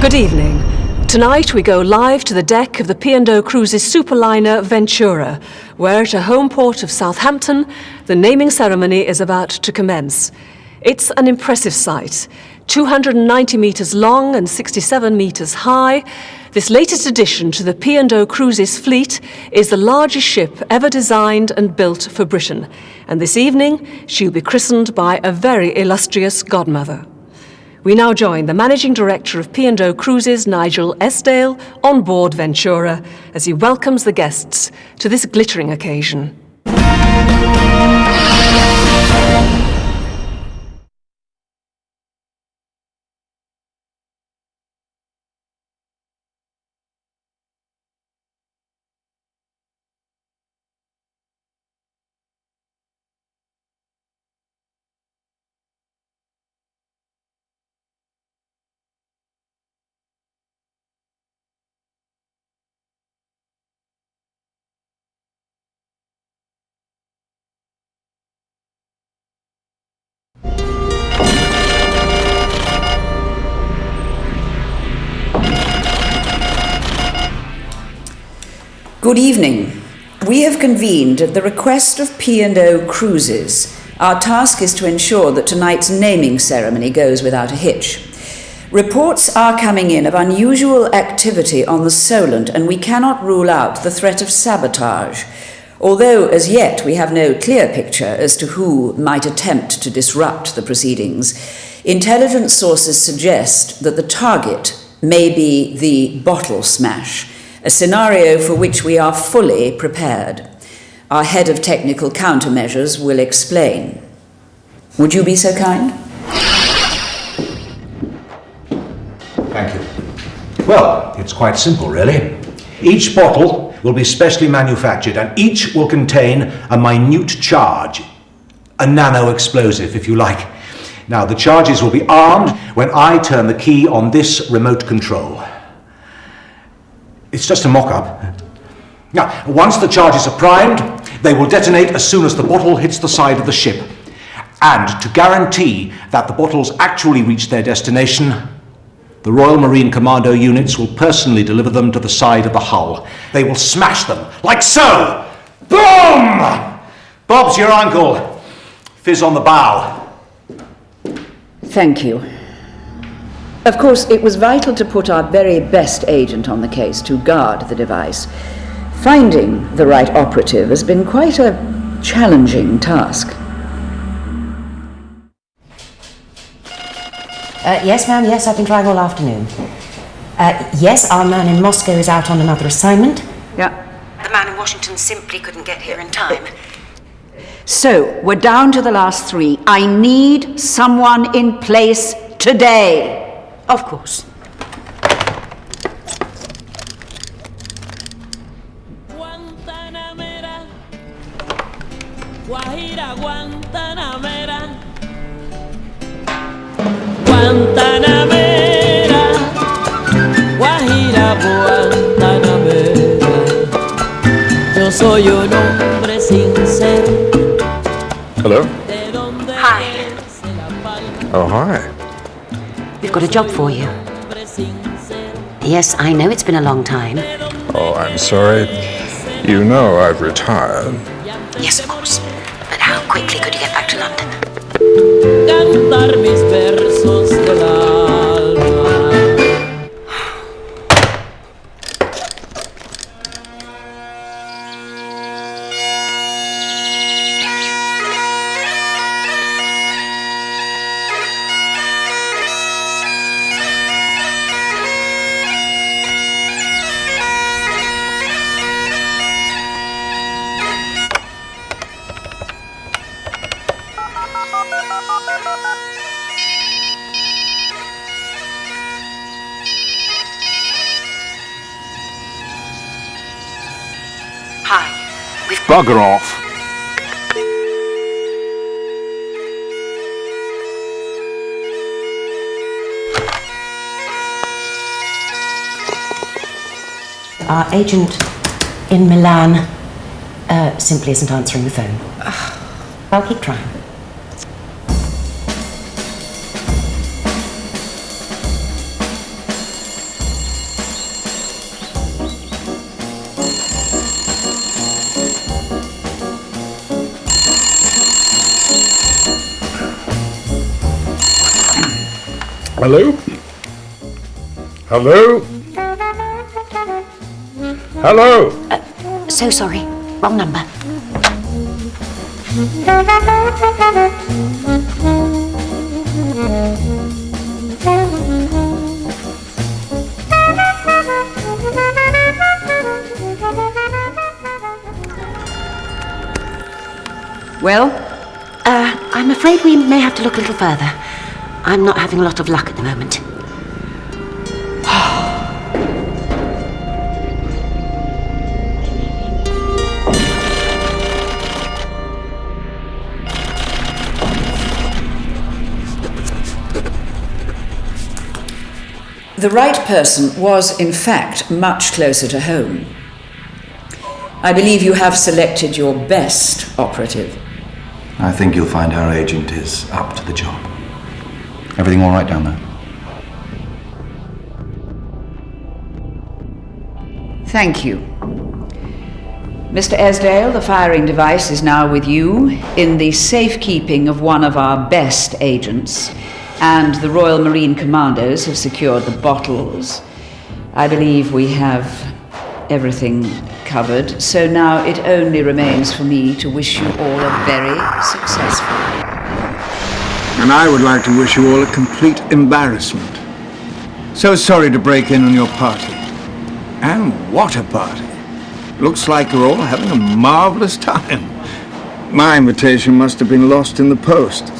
Good evening. Tonight we go live to the deck of the P&O Cruises superliner Ventura, where at a home port of Southampton, the naming ceremony is about to commence. It's an impressive sight. 290 metres long and 67 metres high, this latest addition to the P&O Cruises fleet is the largest ship ever designed and built for Britain. And this evening, she'll be christened by a very illustrious godmother. We now join the Managing Director of P&O Cruises, Nigel Esdale, on board Ventura as he welcomes the guests to this glittering occasion. Good evening. We have convened at the request of P&O Cruises. Our task is to ensure that tonight's naming ceremony goes without a hitch. Reports are coming in of unusual activity on the Solent, and we cannot rule out the threat of sabotage, although as yet we have no clear picture as to who might attempt to disrupt the proceedings. Intelligence sources suggest that the target may be the bottle smash, a scenario for which we are fully prepared. Our head of technical countermeasures will explain. Would you be so kind? Thank you. Well, it's quite simple, really. Each bottle will be specially manufactured, and each will contain a minute charge, a nano-explosive, if you like. Now, the charges will be armed when I turn the key on this remote control. It's just a mock-up. Now, once the charges are primed, they will detonate as soon as the bottle hits the side of the ship. And to guarantee that the bottles actually reach their destination, the Royal Marine Commando units will personally deliver them to the side of the hull. They will smash them, like so! Boom! Bob's your uncle. Fizz on the bow. Thank you. Of course, it was vital to put our very best agent on the case to guard the device. Finding the right operative has been quite a challenging task. Yes, ma'am, yes, I've been trying all afternoon. Yes, our man in Moscow is out on another assignment. Yeah. The man in Washington simply couldn't get here in time. So, we're down to the last three. I need someone in place today. Of course. Guantanamera, Guajira, Guantanamera, Guantanamera, Guajira, Guantanamera. Yo soy un hombre sincero. Hello? Hi. Oh, hi. We've got a job for you. Yes, I know it's been a long time. Oh, I'm sorry. You know I've retired. Yes, of course. But how quickly could you get back to London? Cantar mis versos del alma. Hi. We've Bugger off. Our agent in Milan simply isn't answering the phone. I'll keep trying. Hello? Hello? Hello? So sorry. Wrong number. Well? I'm afraid we may have to look a little further. I'm not having a lot of luck at the moment. The right person was, in fact, much closer to home. I believe you have selected your best operative. I think you'll find our agent is up to the job. Everything all right down there? Thank you. Mr. Esdale, the firing device is now with you in the safekeeping of one of our best agents, and the Royal Marine Commandos have secured the bottles. I believe we have everything covered, so now it only remains for me to wish you all a very successful. And I would like to wish you all a complete embarrassment. So sorry to break in on your party. And what a party. Looks like you're all having a marvelous time. My invitation must have been lost in the post.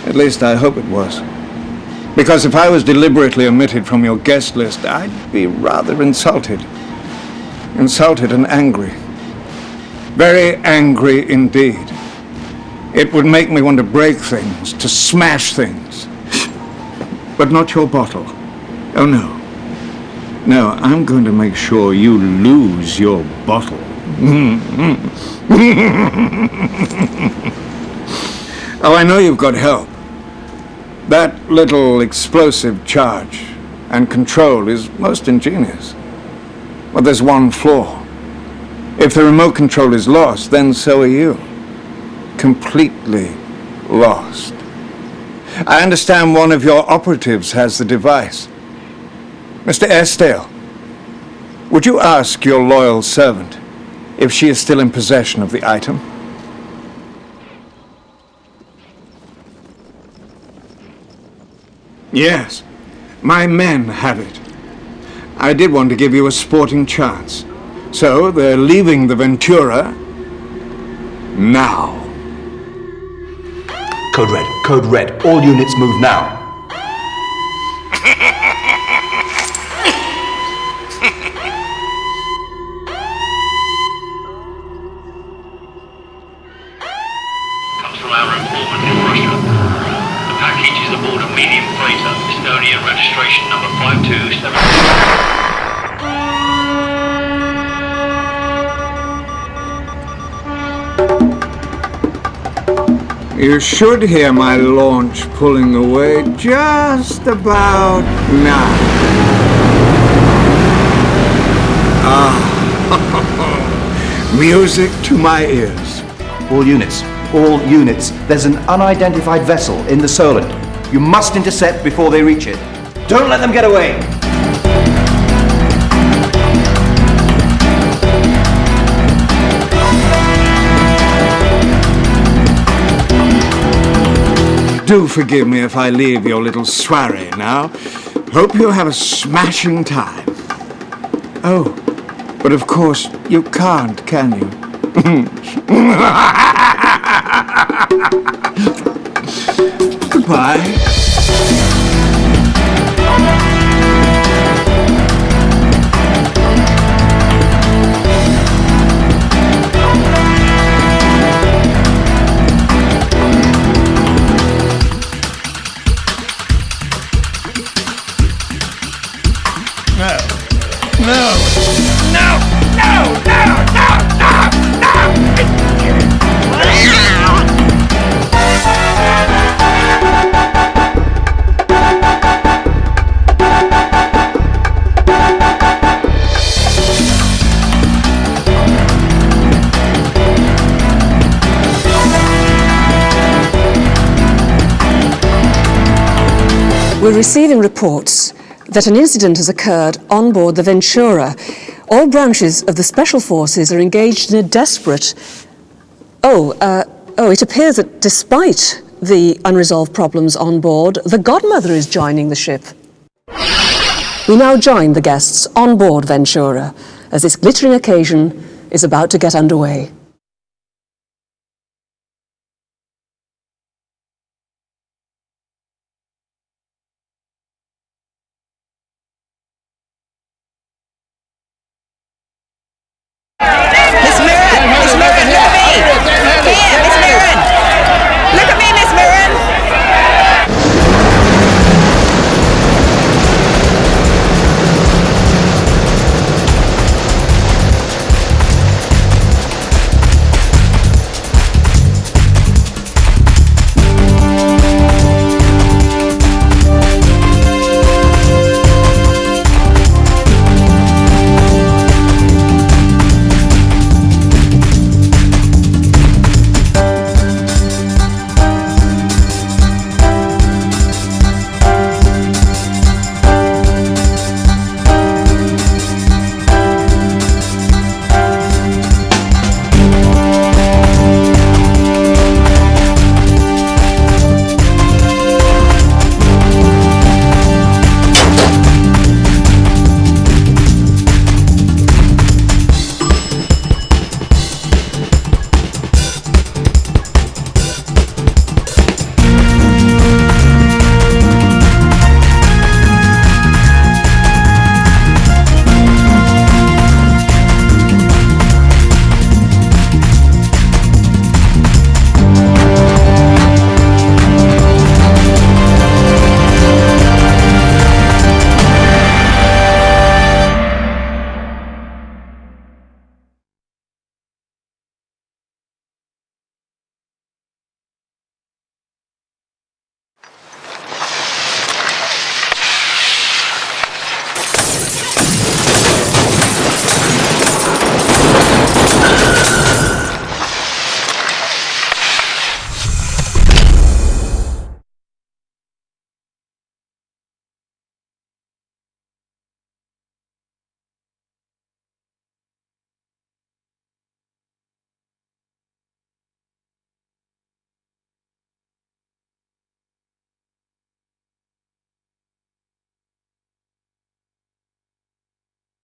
At least I hope it was. Because if I was deliberately omitted from your guest list, I'd be rather insulted. Insulted and angry. Very angry indeed. It would make me want to break things, to smash things. But not your bottle. Oh no. No, I'm going to make sure you lose your bottle. Oh, I know you've got help. That little explosive charge and control is most ingenious. But there's one flaw. If the remote control is lost, then so are you. Completely lost. I understand one of your operatives has the device. Mr. Esdale, would you ask your loyal servant if she is still in possession of the item? Yes, my men have it. I did want to give you a sporting chance. So they're leaving the Ventura now. Code red. All units move now. Comes from our informant in Russia. The package is aboard a medium freighter, Estonian registration number 527. You should hear my launch pulling away just about now. Music to my ears. All units. There's an unidentified vessel in the Solent. You must intercept before they reach it. Don't let them get away! Do forgive me if I leave your little soiree now. Hope you have a smashing time. Oh, but of course you can't, can you? Goodbye. We're receiving reports that an incident has occurred on board the Ventura. All branches of the Special Forces are engaged in a desperate... it appears that despite the unresolved problems on board, the godmother is joining the ship. We now join the guests on board Ventura as this glittering occasion is about to get underway.